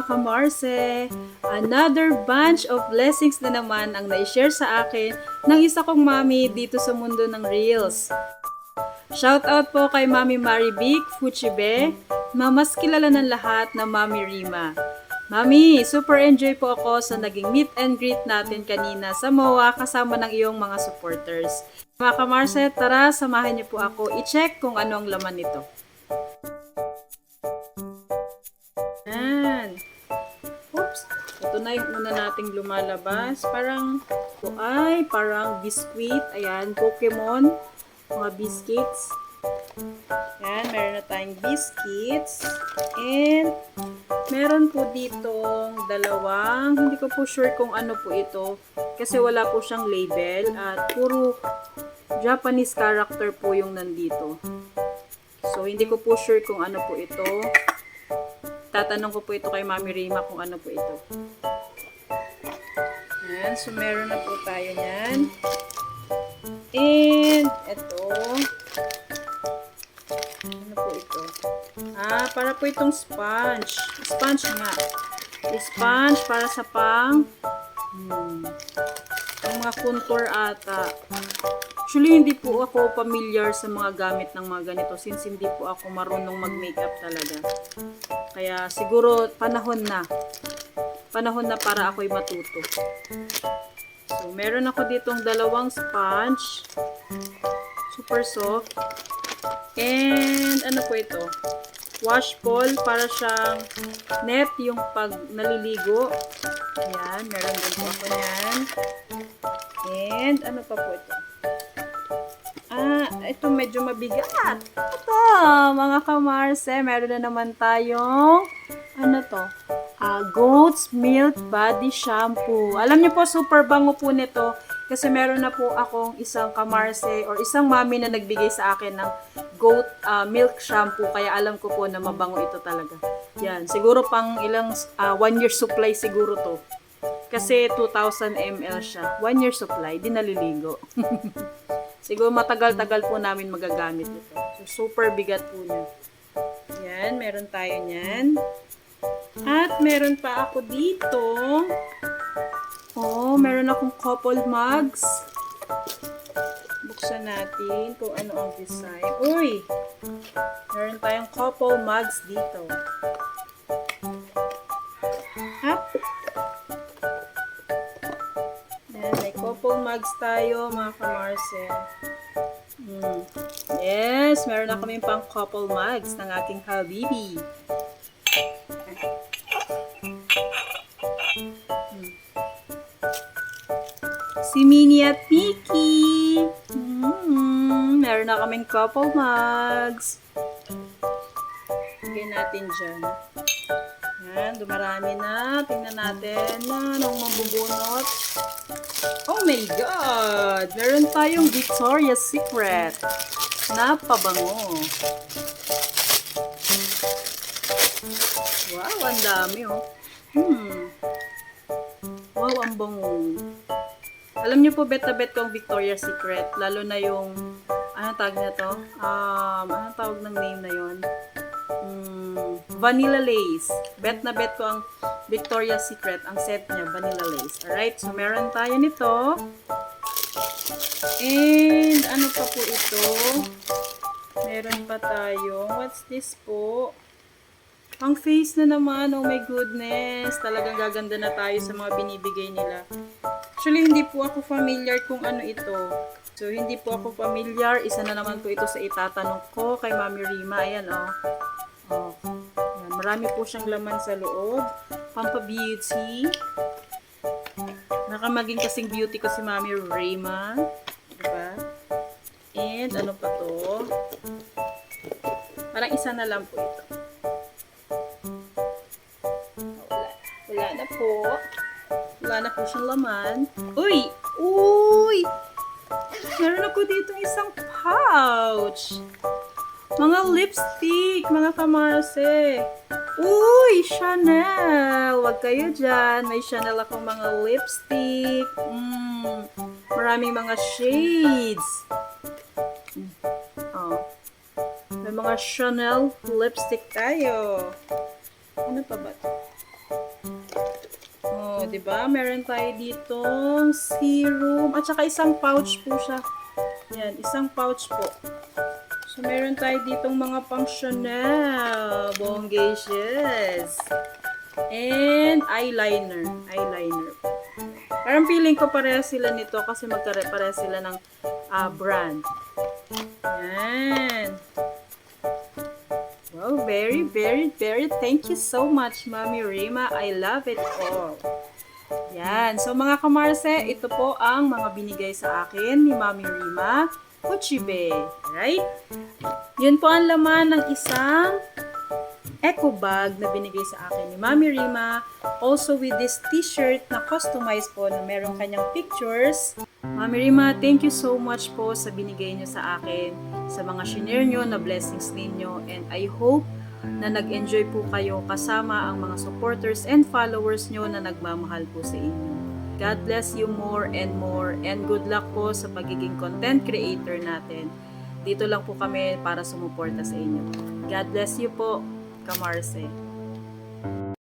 kamarse! Another bunch of blessings na naman ang na-share sa akin ng isa kong mami dito sa mundo ng Reels. Shoutout po kay Mami Marivic Fuchibe, mas kilala ng lahat na Mami Rima. Mami, super enjoy po ako sa naging meet and greet natin kanina sa MOA kasama ng iyong mga supporters. Mga kamarse, tara samahan niyo po ako i-check kung ano ang laman nito. Yan. Oops. Ito na yung una nating lumalabas. Parang biskuit. Ayan, Pokemon. Mga biscuits. Ayan, meron na tayong biscuits. And meron po ditong dalawang, hindi ko po sure kung ano po ito. Kasi wala po siyang label. At puro Japanese character po yung nandito. So, hindi ko po sure kung ano po ito. Tatanong ko po ito kay Mami Rima kung ano po ito. Ayan, so meron na po tayo yan. And, ito. Ano po ito? Para po itong sponge. Sponge nga. Sponge para sa pang ang mga contour ata. Actually, hindi po ako familiar sa mga gamit ng mga ganito since hindi po ako marunong mag-makeup talaga. Kaya siguro panahon na. Panahon na para ako'y matuto. So, meron ako ditong dalawang sponge. Super soft. And, ano po ito? Wash ball para siyang net yung pag naliligo. Ayan, meron din po ako yan. And, ano pa po ito? Ito medyo mabigat. Ito, mga kamarse, meron na naman tayong, Goat's Milk Body Shampoo. Alam niyo po, super bango po nito. Kasi meron na po akong isang kamarse or isang mami na nagbigay sa akin ng goat milk shampoo. Kaya alam ko po na mabango ito talaga. Yan, siguro pang ilang 1 year supply siguro to. Kasi 2,000 ml siya. 1 year supply, di naliligo. Siguro matagal-tagal po namin magagamit ito. So, super bigat po niya. Yan, meron tayo niyan. At meron pa ako dito. Meron akong couple mugs. Buksan natin kung ano ang design. Uy! Meron tayong couple mugs dito. Hop! Yan, may couple mugs tayo, mga kamarse. Yes, meron na kami pang couple mugs ng aking habibi. Si Minnie at Mickey. Meron na kaming couple mugs. Lagyan natin dyan. Yan, dumarami na. Tingnan natin na anong mabubunot. Oh my God! Meron tayong Victoria's Secret. Napabango. Wow, ang dami oh. Wow, ang bango. Alam niyo po, bet na bet ko ang Victoria's Secret. Lalo na yung, anong tawag na to? Anong tawag ng name na yun? Vanilla Lace. Bet na bet ko ang Victoria's Secret. Ang set niya, Vanilla Lace. Alright, so meron tayo nito. And, ano pa po ito? Meron pa tayo. What's this po? Ang face na naman, oh my goodness. Talagang gaganda na tayo sa mga binibigay nila. Actually, hindi po ako familiar kung ano ito. So, hindi po ako familiar. Isa na naman po ito sa itatanong ko kay Mami Rima. Ayan, oh. Ayan, marami po siyang laman sa loob. Pampa-beauty. Nakamaging kasing beauty ko si Mami Rima. Diba? And, ano pa to? Parang isa na lang po ito. Wala na po. Wala na po siyang laman. Uy! Uy! Meron ako dito isang pouch. Mga lipstick, mga kamarse. Uy! Chanel! Huwag kayo dyan. May Chanel akong mga lipstick. Maraming mga shades. May mga Chanel lipstick tayo. Ano pa ba ito? di ba? Meron tayo ditong serum at saka isang pouch po siya. Yan, isang pouch po. So, meron tayo ditong mga pang Chanel, bonggacious. And eyeliner. Eyeliner. Parang feeling ko pareha sila nito kasi pareha sila ng brand. Yan. Wow, very, very, very thank you so much, Mami Rima. I love it all. Yan. So, mga kamarse, ito po ang mga binigay sa akin ni Mami Rima Uchibe. Right? Yun po ang laman ng isang eco bag na binigay sa akin ni Mami Rima. Also with this t-shirt na customized po na meron kanyang pictures. Mami Rima, thank you so much po sa binigay niyo sa akin, sa mga shinare niyo na blessings ninyo. And I hope na nag-enjoy po kayo kasama ang mga supporters and followers niyo na nagmamahal po sa inyo. God bless you more and good luck po sa pagiging content creator natin. Dito lang po kami para sumuporta sa inyo. God bless you po, Kamarse.